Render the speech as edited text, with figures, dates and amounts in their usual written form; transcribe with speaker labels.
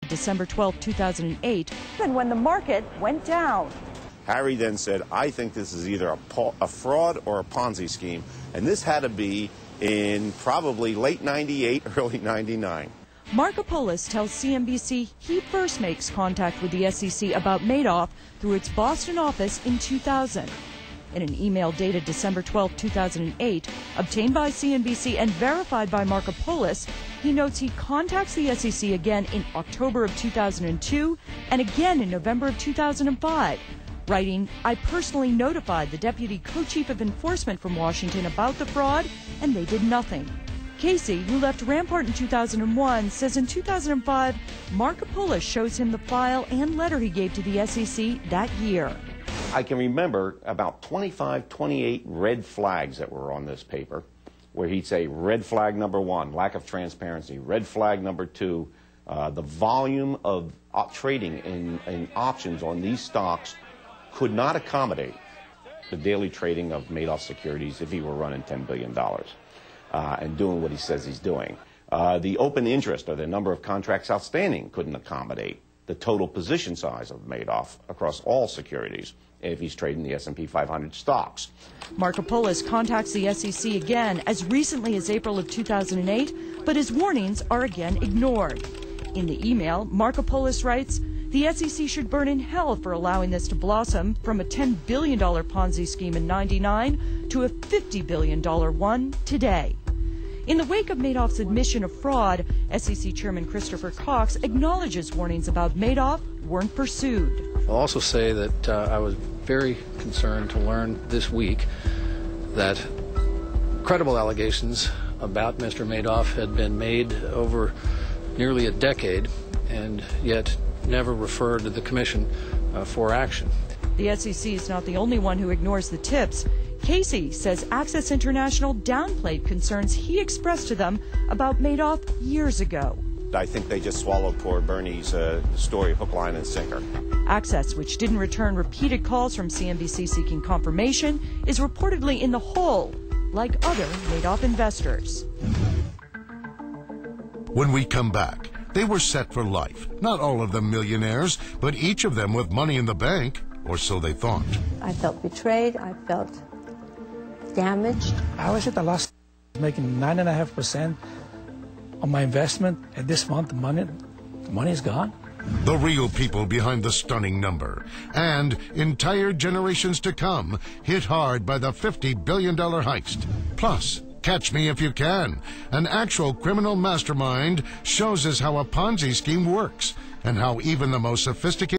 Speaker 1: December 12, 2008, and when the market went down.
Speaker 2: Harry then said, I think this is either a fraud or a Ponzi scheme, and this had to be in probably late 98, early 99.
Speaker 1: Markopoulos tells CNBC he first makes contact with the SEC about Madoff through its Boston office in 2000. In an email dated December 12, 2008, obtained by CNBC and verified by Markopoulos, he notes he contacts the SEC again in October of 2002 and again in November of 2005, writing, I personally notified the Deputy Co-Chief of Enforcement from Washington about the fraud, and they did nothing. Casey, who left Rampart in 2001, says in 2005, Markopoulos shows him the file and letter he gave to the SEC that year.
Speaker 2: I can remember about 25, 28 red flags that were on this paper, where he'd say, red flag number 1, lack of transparency, red flag number 2, the volume of trading in options on these stocks could not accommodate the daily trading of Madoff securities if he were running $10 billion and doing what he says he's doing. The open interest, or the number of contracts outstanding, couldn't accommodate the total position size of Madoff across all securities if he's trading the S&P 500 stocks.
Speaker 1: Markopoulos contacts the SEC again as recently as April of 2008, but his warnings are again ignored. In the email, Markopoulos writes, the SEC should burn in hell for allowing this to blossom from a $10 billion Ponzi scheme in '99 to a $50 billion one today. In the wake of Madoff's admission of fraud, SEC Chairman Christopher Cox acknowledges warnings about Madoff weren't pursued.
Speaker 3: I'll also say that I was very concerned to learn this week that credible allegations about Mr. Madoff had been made over nearly a decade and yet never referred to the Commission for action.
Speaker 1: The SEC is not the only one who ignores the tips. Casey says Access International downplayed concerns he expressed to them about Madoff years ago.
Speaker 2: I think they just swallowed poor Bernie's story hook, line, and sinker.
Speaker 1: Access, which didn't return repeated calls from CNBC seeking confirmation, is reportedly in the hole, like other Madoff investors.
Speaker 4: When we come back, they were set for life. Not all of them millionaires, but each of them with money in the bank, or so they thought.
Speaker 5: I felt betrayed. I felt damaged.
Speaker 6: I was at the loss, making 9.5% on my investment, and this month the money is gone.
Speaker 4: The real people behind the stunning number, and entire generations to come, hit hard by the $50 billion heist. Plus, Catch Me If You Can, an actual criminal mastermind, shows us how a Ponzi scheme works and how even the most sophisticated